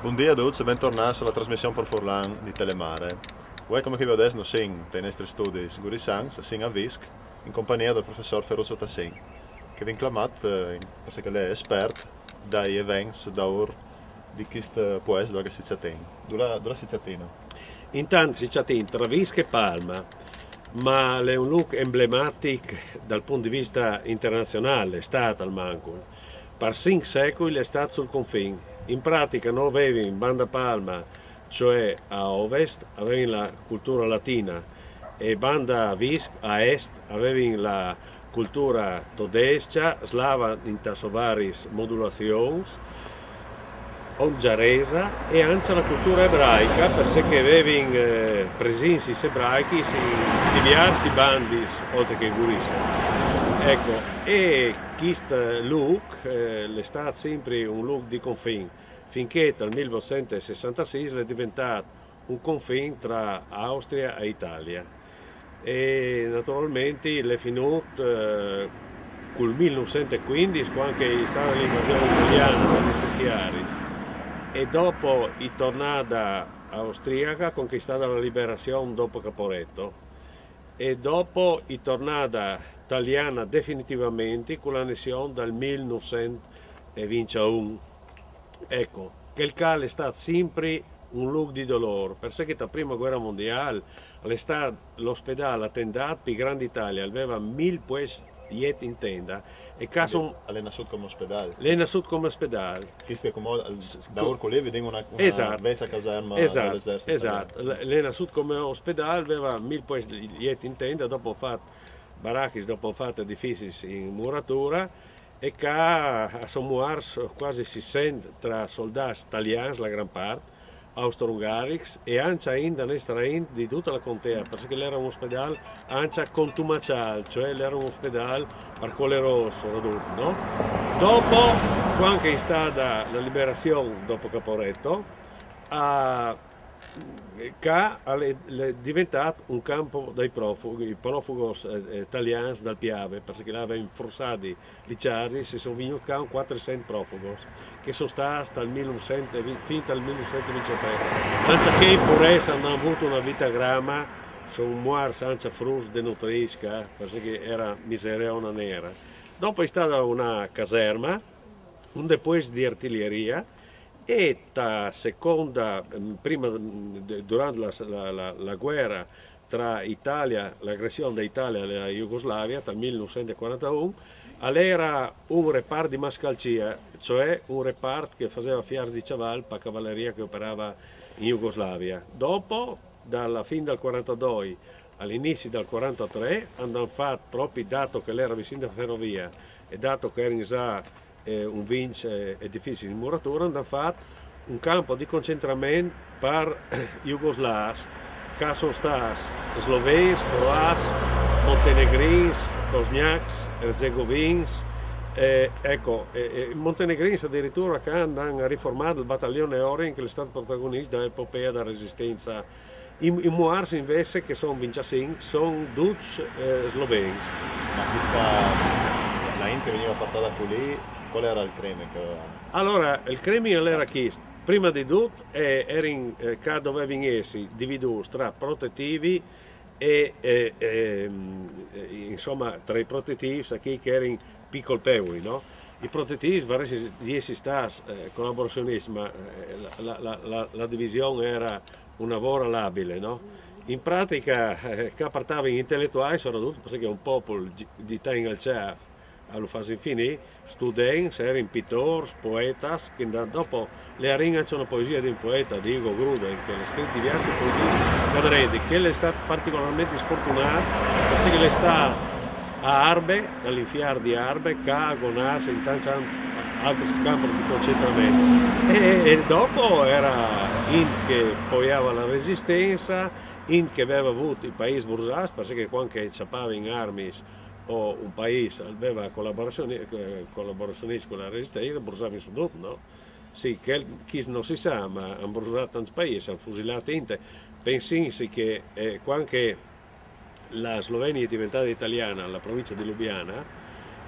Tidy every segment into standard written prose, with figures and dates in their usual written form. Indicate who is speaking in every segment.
Speaker 1: Buongiorno a tutti e bentornati alla trasmissione per Furlan di Telemare. Voi come che vi adesso siamo nei nostri studi di Gurisans, siamo a Visc, in compagnia del professor Ferruccio Tassin, che viene chiamato perché lei è esperto dai eventi d'or di questo paese dove si tiene. Dove si tiene?
Speaker 2: Intanto si tiene tra Visc e Palma, ma è un look emblematico dal punto di vista internazionale, è stato al Mancun. Per 5 secoli è stato sul confine. In pratica noi avevi in Banda Palma, cioè a ovest, avevi la cultura latina e Banda Visc a est avevi la cultura tedesca, slava in varie modulazioni, ungheresa e anche la cultura ebraica, perché avevi presenze ebraiche in diversi bandi oltre che in Gurisa. Ecco, e questo look è stato sempre un look di confine, finché dal 1966 è diventato un confine tra Austria e Italia. E naturalmente è finito col 1915, quando è stata l'invasione italiana dagli Stati e dopo è tornata austriaca, conquistata la liberazione dopo Caporetto. E dopo è tornata italiana definitivamente con l'annessione dal 1921. Ecco, quel cal è stato sempre un luogo di dolore, perché la prima guerra mondiale l'ospedale attendato per Grande Italia, aveva 1000 posti in tenda e caso
Speaker 1: È nasciuto come ospedale.
Speaker 2: È nasciuto come ospedale.
Speaker 1: Questo è come da Orcolè vediamo una vecchia caserma dell'esercito.
Speaker 2: Esatto, è nasciuto come ospedale, aveva 1000 posti in tenda, dopo ho fatto baracchi, dopo ho fatto edifici in muratura e qua sono morti quasi 600 tra soldati italiani, la gran parte, austro-ungarici e anche di tutta la contea, perché era un ospedale anche contumaciale, cioè era un ospedale per coleroso, no? Dopo, quando è stata la liberazione dopo Caporetto, è diventato un campo dei profughi italiani dal Piave, perché l'avevano forzato i ciardi, si sono venuti qua 400 profughi che sono stati fino al 1923. Anche che pur essi hanno avuto una vita grama, sono morti senza frus de nutrisca, perché era miseriona nera. Dopo è stata una caserma, un deposito di artiglieria, e durante la guerra tra Italia, l'aggressione dell'Italia alla Jugoslavia, dal 1941, era un reparto di mascalcia, cioè un reparto che faceva fiar di cavallo per cavalleria che operava in Jugoslavia. Dopo, dalla fine del 1942 all'inizio del 1943, hanno fatto proprio dato che l'era vicino alla ferrovia e dato che era già un vince edificio di muratura, hanno fatto un campo di concentramento per jugoslavi, che sono stati sloveni, croati, montenegrini, bosniaci, erzegovini, montenegrini addirittura che hanno riformato il battaglione Orient che è stato protagonista dell'epopea della resistenza. I muarsi invece, che sono 25, sono tutti sloveni.
Speaker 1: Ma la Inter veniva portata qui, qual era il creme che aveva?
Speaker 2: Allora, il creme era chiesto. Prima di tutto era che dovevano essere dividuti tra protettivi e insomma tra i protettivi chi che erano più colpevoli, no? I protettivi varesi di essi stati collaborazionisti, ma la divisione era un lavoro labile, no? In pratica che appartavano gli intellettuali soprattutto perché un popolo di Tengalciaf allo fase finì, studenti, erano pittori, poeti, che dopo le arringano una poesia di un poeta, Diego Gruden, che ha scritto diverse poesie cadredi, che è stato particolarmente sfortunato, perché è stato a Arbe, all'infiar di Arbe, che ha agonato in tanti altri campi di concentramento. E dopo era in che poggiava la resistenza, in che aveva avuto i paesi bursati, perché quando ciappava in armi o un paese aveva collaborazioni con la resistenza, bruciava in sudut, no? Sì, chi non si sa, ma hanno bruciato tanti paesi, hanno fusilato inte. Pensi che quando la Slovenia è diventata italiana, la provincia di Lubiana,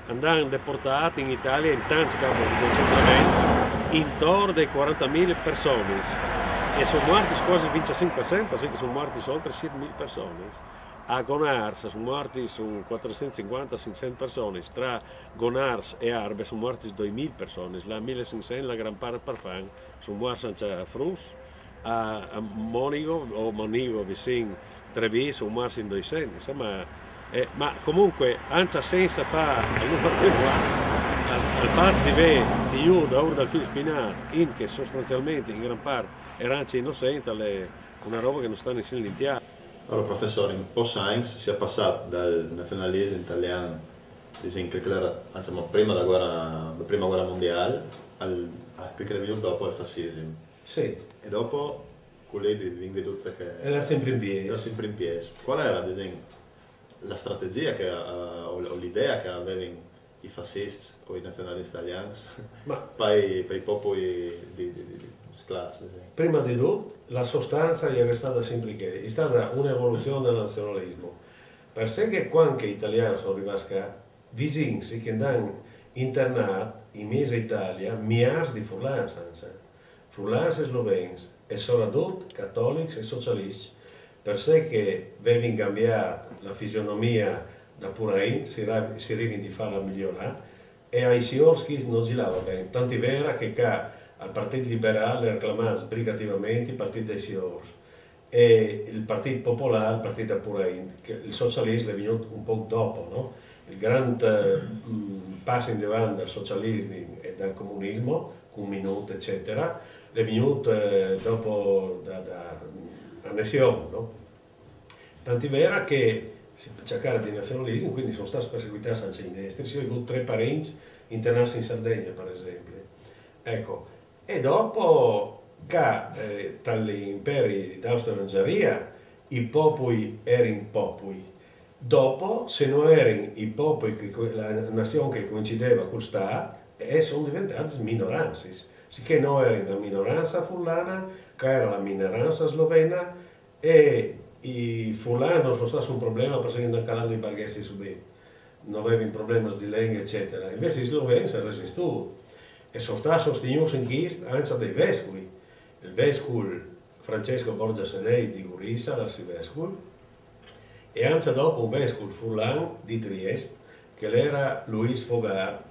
Speaker 2: andavano deportati in Italia in tanti campi di concentramento intorno ai 40.000 persone e sono morti quasi il 25%, perché sono morti oltre 7.000 persone. A Gonars sono morti 450-500 persone, tra Gonars e Arbe sono morti 2.000 persone, la 1.500 la gran parte per fan sono morti a Frus, a Monigo o Monigo vicino Trevi sono morti in 200, insomma, ma comunque anche senza fare al fatto di vedere di Iuda ora dal filo spinato, in che sostanzialmente in gran parte erano innocenti, è una roba che non sta nessuno in teatro.
Speaker 1: Allora, professore, in post-science si è passato dal nazionalismo italiano, che era insomma, prima della prima guerra mondiale, a che è venuto dopo al fascismo.
Speaker 2: Sì.
Speaker 1: E dopo, quelli di Vinveduzza che
Speaker 2: era sempre in piedi.
Speaker 1: Era sempre in piedi. Qual era, ad esempio, la strategia o l'idea che avevano i fascisti o i nazionalisti italiani per i popoli di classe?
Speaker 2: Prima di tutto, la sostanza è stata sempre che è stata un'evoluzione del nazionalismo. Per sé che quando gli italiani sono arrivati a vicinsi che hanno internato in mezzo Italia migliaia di furlani e sloveni e soprattutto cattolici e socialisti. Per sé che avevano cambiato la fisionomia da Purain, si arrivano di farla migliorare e ai Siorski non girava bene. Tanti vera che al Partito Liberale reclamava sbrigativamente il Partito dei Siors e il Partito Popolare, il Partito Purain, che il socialismo è venuto un po' dopo, no? Il grande passo in avanti del socialismo e del comunismo, un minuto eccetera, è venuto dopo l'annessione, no? Tanti vera che si cercava di nazionalismo, quindi sono stati perseguitati anche in esteri, si ho avuto 3 parenti internati in Sardegna per esempio. Ecco. E dopo che dagli imperi d'Austria-Ungheria i popoli erano popoli. Dopo, se non erano i popoli, la nazione che coincideva con Stato, sono diventati minoranze. Sicché non era la minoranza furlana, che era la minoranza slovena e i furlani non sono stati un problema perché non calando i borghesi subiti, non avevano problemi di lingua eccetera. Invece i sloveni si sono resistiti. E sono stati sostenuti in questo anche dai vescovi. Il vescovo Francesco Borgia Sedei di Gurissa, l'arcivescovo, e anche dopo un vescovo furlano di Trieste, che era Luis Fogar,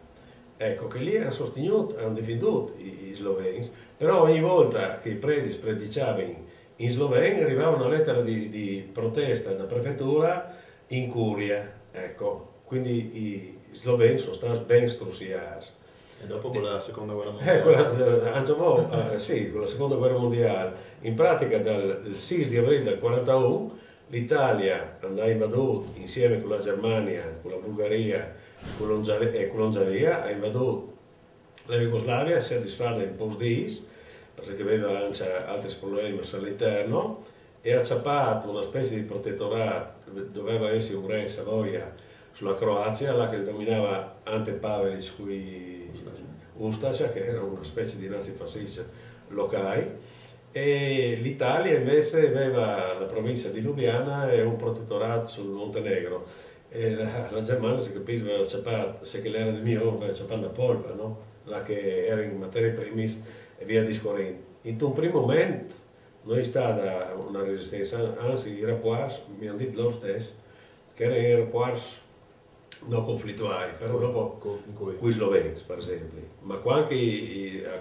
Speaker 2: ecco, che lì hanno sostenuto, hanno difeso i sloveni, però ogni volta che i preti predicavano in sloveno arrivava una lettera di protesta da prefettura in curia, ecco, quindi i sloveni sono stati ben strusiati.
Speaker 1: E dopo con la seconda guerra mondiale?
Speaker 2: Sì, con la seconda guerra mondiale. In pratica dal 6 di aprile del 1941 l'Italia andava invaduta insieme con la Germania, con la Bulgaria e con l'Ungheria, ha invaduto la Jugoslavia, si è disfatta in post-dis, perché aveva anche altri problemi all'interno, e ha acciappato una specie di protettorato, doveva essere un re Savoia, sulla Croazia, là che dominava Ante Pavelic qui Ustaša, che era una specie di nazifascista locale, e l'Italia invece aveva la provincia di Lubiana e un protettorato sul Montenegro. E la Germania si capisce aveva acciappato, se che l'era del mio, aveva acciappato la polpa, no? Là che era in materie primis e via discorrendo. In un primo momento non è stata una resistenza, anzi i rapporti, mi hanno detto loro stessi, che erano rapporti non conflittuali, però dopo con i sloveni, per esempio. Ma quando è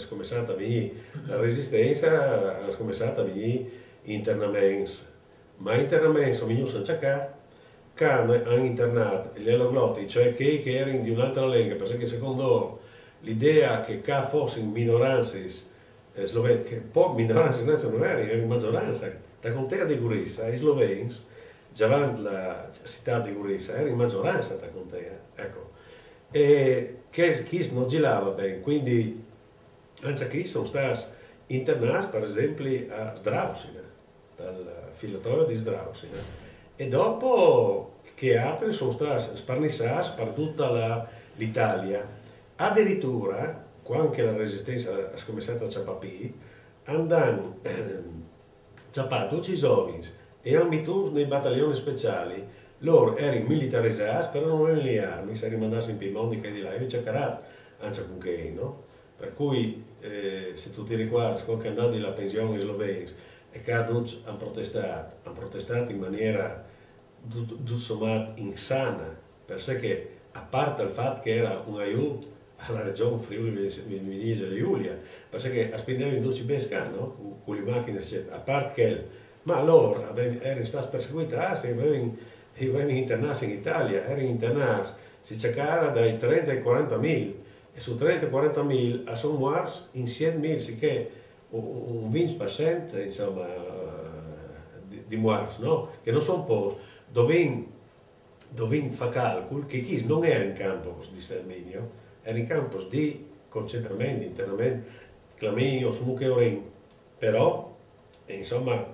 Speaker 2: cominciata a venire la resistenza, è cominciata a venire internamente. Ma internamente sono venuti senza che hanno internato gli alloglotti, cioè che erano di un'altra lingua, perché secondo loro l'idea che fossero minoranze slovene, che poi minoranze non erano maggioranza, da contea di Gurissa, i sloveni, già avanti la città di Gurissa, era in maggioranza da contea, ecco. E che chi non girava bene, quindi anche qui sono stati internati, per esempio, a Straussina, dal filatorio di Straussina, e dopo che altri sono stati sparnissati per tutta l'Italia. Addirittura, quando la resistenza ha cominciato a ciappare, andando ciappato uccisori e ambito nei battaglioni speciali, loro erano militarizzati, però non avevano le armi, si erano mandati in Piemonte che di là, e cercavano anche con che, no? per cui se tu ti ricordi quando è andato la pensione in Slovenia e che hanno protestato in maniera tutto sommato insana, perché a parte il fatto che era un aiuto alla regione Friuli Venezia Giulia, perché spendevano in 12 pesca, no? Con le macchine, eccetera. A parte che, ma loro erano stati perseguitati e avevano internati in Italia, erano internati, si cercava dai 30 ai 40 mila, e su 30 e 40 mila sono morti in 100 mila, sicché un 20% insomma, di morti, no? Che non sono pochi, dove fa calcolo che chi non era in campo di sterminio, era in campo di concentramento, internamento, claminio, smuccheorin, però, insomma,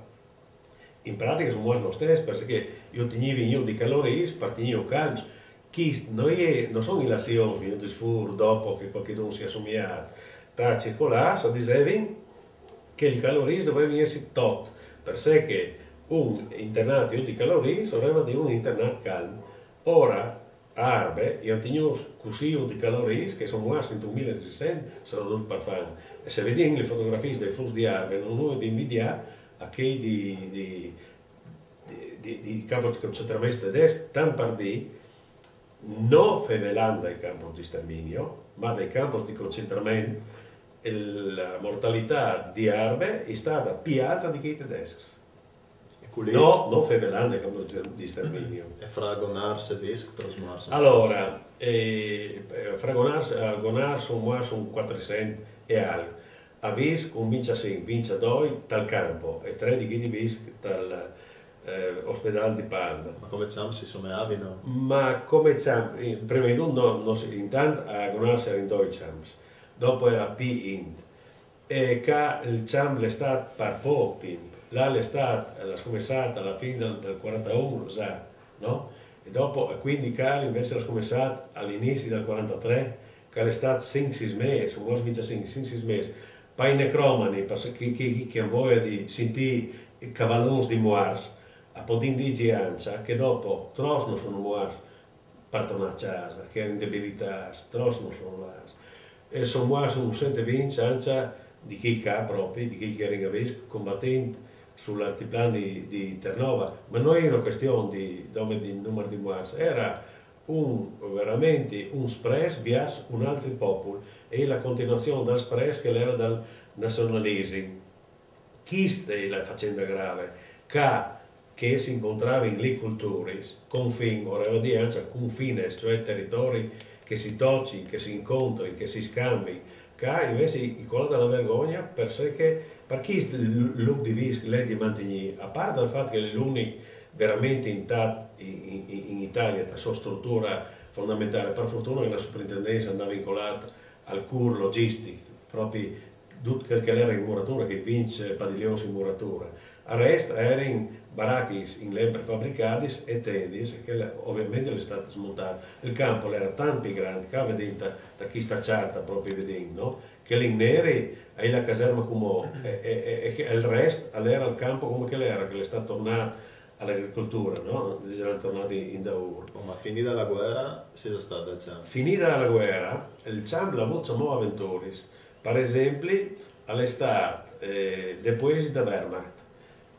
Speaker 2: in pratica sono morti lo stesso, perché io tenevo di calorie, partivo calmo, chi non sono in azione, io disfuro dopo che qualcuno si è assomigliato, da circolare, dicevano che le calorie dovevano essere tot, perché un internato di calorie sarebbe di un internato calmo. Ora, Arbe, io ho così di calorie che sono morti in 2016, sono dovuti per fare. E se vediamo le fotografie dei flussi di Arbe, non è di invidiare a chi di campi di concentramento tedesco, tanto per dire, non fevelando dai campi di sterminio, ma dai campi di concentramento, la mortalità di Arbe è stata più alta di quei tedeschi. No, non fevelando dai campi di sterminio.
Speaker 1: E fra Gonars e Visc trasmarsi?
Speaker 2: Allora, fra Gonars sono 400 e altro. A Visc un vincia 5, vincia 2 dal campo e 3 di Visc dall'ospedale di Palma.
Speaker 1: Ma come si sommavano?
Speaker 2: Ma come champ, prima di tutto, intanto a Gonars erano 2 champs, dopo era P-Int. E il champ è stato per poco tempo. Là l'estate, l'ha scommessata alla fine del 41, no? E dopo, quindi Carl invece l'ha scommessata all'inizio del 43, che è stato 5-6 mesi, un 5-6 mesi. Poi necromani, perché chi ha voglia di sentire i cavalloni di Moars, a potin di Giancia, che dopo tros non sono Moars, partono a casa, che erano debilitati, tros non sono là. E sono Moars un 120 Giancia di chi ha proprio, di chi era in Gavisco, combattente sull'altiplano di Ternova, ma non è una questione di numero di morti, era veramente un spres verso un altro popolo e la continuazione del spres che era dal nazionalismo. Questa è la faccenda grave, che si incontrava in le culture, confini, ora vuol dire anche confine, cioè territori che si tocci, che si incontri, che si scambi, che invece i colori della vergogna perché questo look di Visc lei di mantenere, a parte il fatto che è l'unico veramente intatto in Italia, la sua struttura fondamentale, per fortuna che la soprintendenza andava vincolata al CUR logistico, proprio tutto quel che era in muratura, che vince padiglioni in muratura. Il resto erano baracchi in legno prefabbricati e tendis, che ovviamente è stato smontato. Il campo era tanto grande, che vedete da chi sta certa proprio vedendo, no? Che in neri è la caserma come e il resto era il campo come che era, che è stato tornato all'agricoltura, no? Erano tornati in Daur.
Speaker 1: Ma finita la guerra, si è stato il CIAM?
Speaker 2: Finita la guerra, il CIAM ha avuto molti avventure. Per esempio, all'estate, dopo l'esito da Wehrmacht,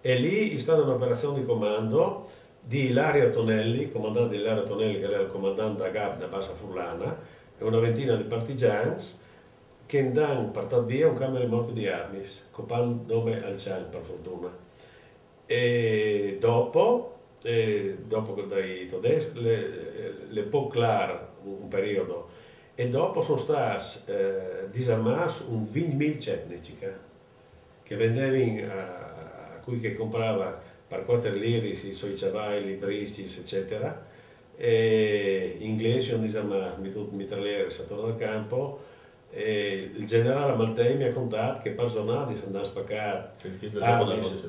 Speaker 2: e lì è stata un'operazione di comando di Ilario Tonelli, comandante di Ilario Tonelli, che era il comandante da GAP da Bassa Furlana, e una ventina di partigiani che hanno portato via un camion remorco di armi, con nome al CIAM, per fortuna. E dopo che dai tedeschi, le può chiaro un periodo, e dopo sono stati disarmati un 20.000 cetnici che vendevano a cui che comprava per 4 lire i suoi cavalli, i briscis, eccetera. E gli inglesi hanno disarmato, tutti i mitraglieri sono dal campo. E il generale Maltei mi ha contato che per giornate si andava a spaccare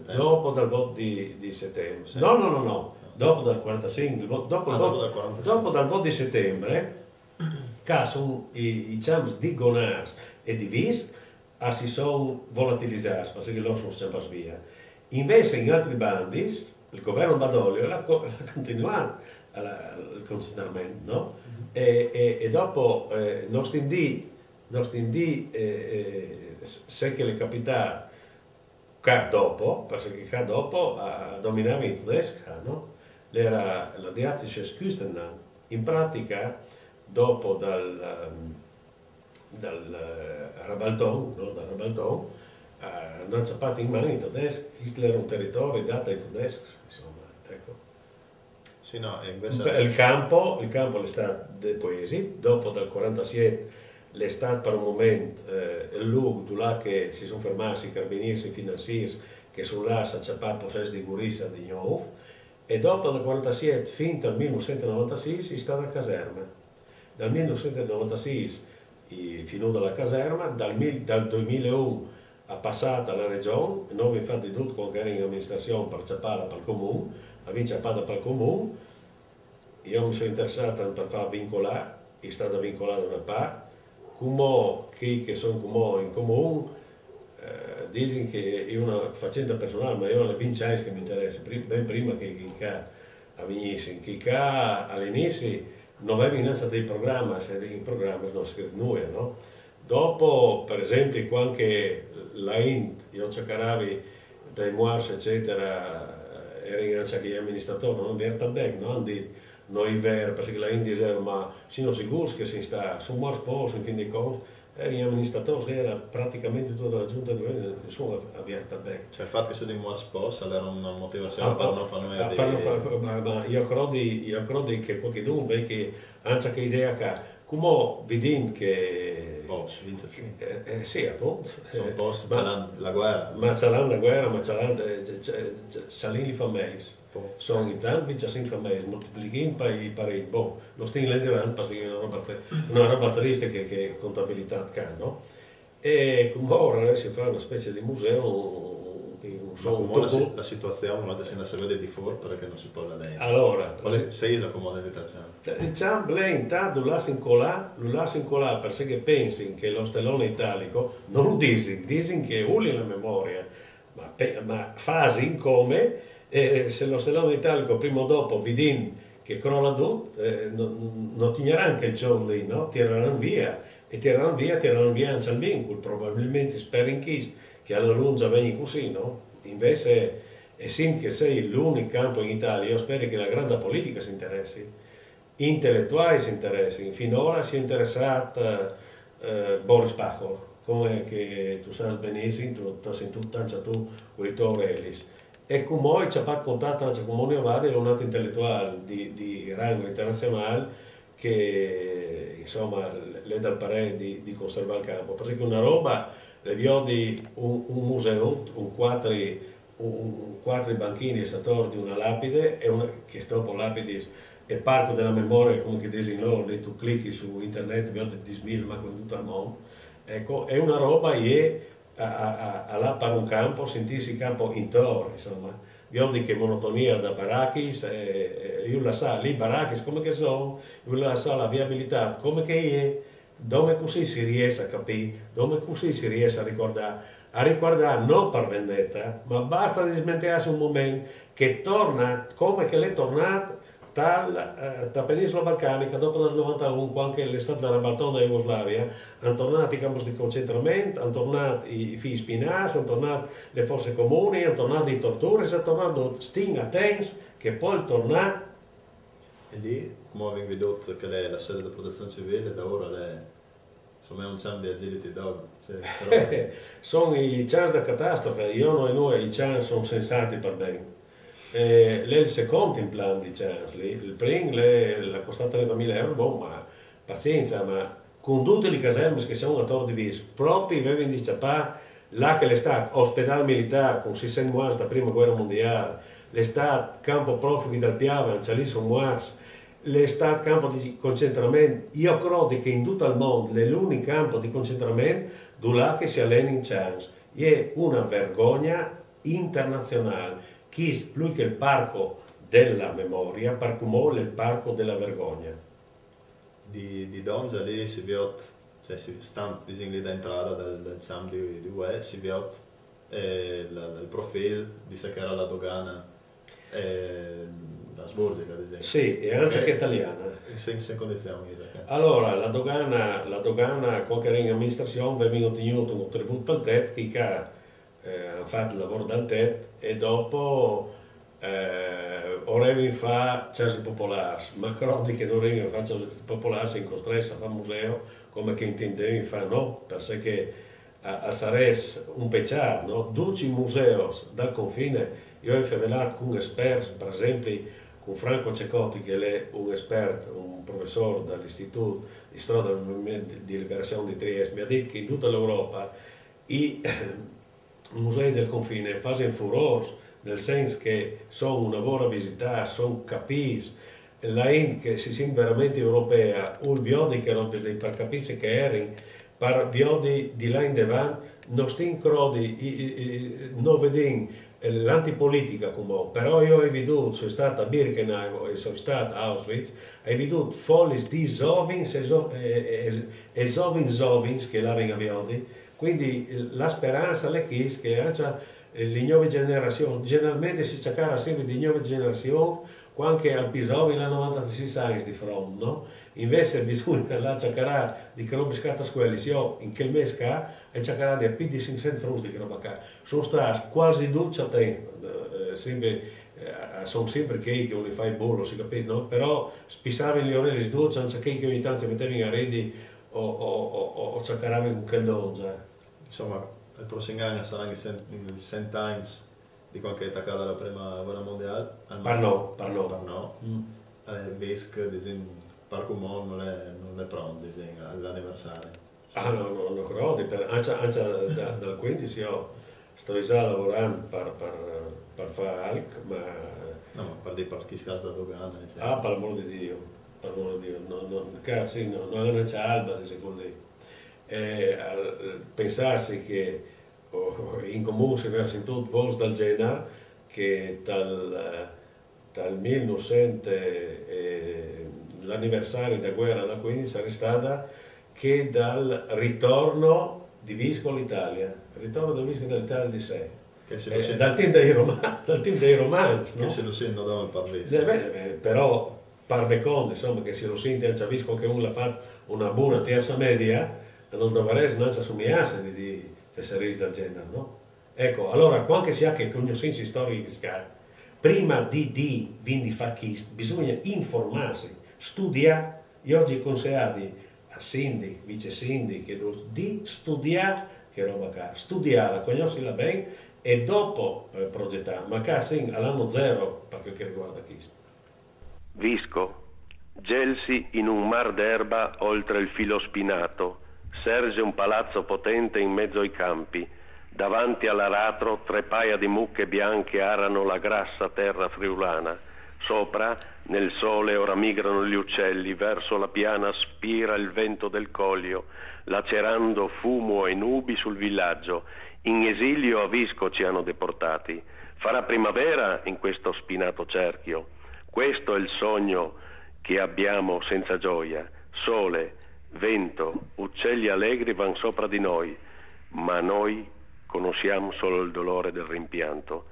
Speaker 2: dopo dal voto di settembre. Sì. No, dopo dal 45, dopo dal voto di settembre, che sono i CIAMs di Gonars e di Visc si sono volatilizzati, perché loro sono sempre via. Invece in altri bandi, il governo Badoglio ha continuato il concentramento, no? E dopo, non stindì nostri indì se che le capita che dopo, perché dopo dominava in tedesco, no? Era la diatische Küstenland. In pratica, dopo dal Rabaldon, no? Dal Rabaldon, non c'è fatto in mano in tedesco, questo era un territorio dato ai tedeschi, insomma, ecco.
Speaker 1: Sì, no, e invece...
Speaker 2: Il campo è stato depoisi, dopo dal 47 è stato per un momento il luogo dove che si sono fermati i carabinieri e i finanzieri che sono là a ciappare possesso di Gurissa di nuovo, e dopo dal 47 fino al 1996 è stata a caserma. Dal 1996 fino alla caserma, dal 2001 ha passato alla regione, noi infatti tutto quello che era in amministrazione per ciappare per il comune, ha vinto ciappata per il comune, io mi sono interessato per far vincolare, è stata vincolata una parte, come chi che sono come in comune, dicono che è una faccenda personale, ma io la vincessi che mi interessa, ben prima che venisse, che all'inizio non aveva innanzi dei programmi, se in programmi non scritto nulla, no? Dopo, per esempio, quando la Int, io cercavi dai Moars, eccetera, era anche gli amministratori, non era bene, non detto, noi vero, perché la Int diceva, ma sono sicuro che si sta su Moars Post, in fin dei conti, gli amministratori, era praticamente tutta la giunta di governo, nessuno aperta bene.
Speaker 1: Cioè il fatto che sia di Moars Post era una motivazione per non fare nulla
Speaker 2: ma io credo che qualcuno vede che anche che idea che come vediamo che
Speaker 1: Post, vince sì.
Speaker 2: Sì, appunto.
Speaker 1: Sono post, la guerra.
Speaker 2: Ma c'è la guerra, ma c'è i famosi. Sono i tanti che sono famosi, moltiplichiamo per il boh. Non stiamo lendendo perché è una roba triste che contabilità no? E come ora si fa una specie di museo.
Speaker 1: Ma come la situazione quando si vede di fuori perché non si può vedere.
Speaker 2: Allora,
Speaker 1: se io come l'editazione.
Speaker 2: Il ciamble intanto lo lascia incolare perché pensi che lo stellone italico non dicono che uli la memoria, ma fasi come se lo stellone italico prima o dopo vedi che crolla giù, non tireranno anche il giorno lì, no? Tireranno via anche il vincolo, probabilmente spero in chist che alla lunga venga così, no? Invece è sì che sei l'unico campo in Italia, io spero che la grande politica si interessi, intellettuali si interessi, finora si è interessato Boris Pahor, come che tu sai benissimo, tu sei tutto tu, Vittorio Elis. E come ci ha fatto contatto anche con Monio Vade, è un altro intellettuale di rango internazionale che insomma le dà il parere di conservare il campo, perché una roba le vedi un museo, quattro banchini statori di una lapide, che dopo lapide è parco della memoria, come che dicono loro, tu clicchi su internet, vedi 10.000 ma con tutto il mondo. Ecco, è una roba che là per un campo, sentirsi il campo intorno, insomma. Vedi che monotonia da Barakis, io la sa, lì Barakis come che sono, io la sa la viabilità come che è, dove così si riesce a capire, dove così si riesce a ricordare non per vendetta, ma basta dismentirsi un momento che torna come che l'è tornato dalla penisola balcanica dopo il 91, quando l'estate della Baltona in Jugoslavia, hanno tornato i campi di concentramento, hanno tornato i figli spinati, hanno tornato le forze comuni, hanno tornato le torture, hanno tornato Sting Athens, che poi torna.
Speaker 1: E lì, come avevi vedotto che lei è la sede della protezione civile, da ora lei insomma è un chance di agility dog.
Speaker 2: Sono i chance da catastrofe, io e noi i chance sono sensati per bene. Lei il secondo in plan di chance, il primo l'ha costato 30.000 euro, boh, ma pazienza, ma con tutte le caserme che sono a Tor di Vis, proprio avevano di ciappà, là che l'estate ospedale militare con 600 morti da prima guerra mondiale, l'estate campo profughi dal Piave, c'è lì sono morti, l'estate campo di concentramento, io credo che in tutto il mondo è l'unico campo di concentramento dove che si allena in chance, è una vergogna internazionale. Chi più che il parco della memoria, per come il parco della vergogna.
Speaker 1: Di Donza lì si vede, cioè si sta lì da entrata del CAM di UE, si vede il profilo di che era la dogana Asburgica, ad esempio.
Speaker 2: Sì, e anche che italiana.
Speaker 1: Senza condizioni.
Speaker 2: Allora, la dogana qualche in amministrazione aveva ottenuto un contributo per il TET, che ha fatto il lavoro dal TET e dopo ora fa case popolari, ma crodi che non arrivano a fare case popolari si costretti a fare museo come che intendevi fare, no? Perché a Sares un peccato, no? 12 musei dal confine, io ho rivelato con esperti, per esempio con Franco Cecotti, che è un esperto, un professore dall'Istituto di Storia del Movimento di Liberazione di Trieste, mi ha detto che in tutta l'Europa i musei del confine fanno furore, nel senso che sono una buona visita, sono capiti, la che si sente veramente europea, un viodi che per capire che erano, per viodi di là in davanti, non stiamo crodi, non vediamo l'antipolitica come, però io ho veduto, sono stato a Birkenau e sono stato a Auschwitz, ho veduto folli di Zovins e Zovins che l'avevano viodi, quindi la speranza è che anche le nuove generazioni, generalmente si cercava sempre di nuove generazioni, anche al Pisovi nel 96 anni di fronte, no? Invece bisogna la cercare di che roba scatta quelli, io in quel mese qua e cercare di più di 500 francs di che roba qua. Sono stati quasi 12 tempo, sono sempre che non li fai il bollo, si capisce, no? Però spissavi gli orelli di 12, anche che ogni tanto si mettevano in redi o cercavano con quel dono.
Speaker 1: Insomma, il prossimo anno saranno i 100 anni di quando è attaccata la prima guerra mondiale.
Speaker 2: Parno.
Speaker 1: Vesk, per come non è pronto all'anniversario.
Speaker 2: Ah no, non credo, anche dal 15 io sto già lavorando per fare ALC, ma...
Speaker 1: No, ma per chi scassa da dogana,
Speaker 2: Ah, per l'amor di Dio, cazzo, non c'è alba, secondo me. Pensarsi che in comune si versa in tutto vols del genere, che dal 1900 l'anniversario della guerra da 15 sarebbe stata che dal ritorno di Visco all'Italia, il ritorno del Visco all'Italia di sé, dal tempo dei romani, no?
Speaker 1: Che se lo sentono dal parlese.
Speaker 2: Però parve con, insomma, che se lo sente anche a Visco che uno ha fatto una buona terza media, non dovrebbe non assomigliarsi di fesserie del genere, no? Ecco, allora, quando si ha che conoscenze storiche, prima di vindi facchist, bisogna informarsi, studiare, e oggi consigliati a sindaci, vice sindaci, di studiare, che roba qua, studiare, conoscerla bene e dopo progettare, ma qua sì, all'anno zero per quel che riguarda questo.
Speaker 3: Visco, gelsi in un mar d'erba oltre il filo spinato, serge un palazzo potente in mezzo ai campi. Davanti all'aratro 3 paia di mucche bianche arano la grassa terra friulana. Sopra, nel sole, ora migrano gli uccelli, verso la piana spira il vento del Collio, lacerando fumo e nubi sul villaggio. In esilio a Visco ci hanno deportati. Farà primavera in questo spinato cerchio. Questo è il sogno che abbiamo senza gioia. Sole, vento, uccelli allegri van sopra di noi, ma noi conosciamo solo il dolore del rimpianto.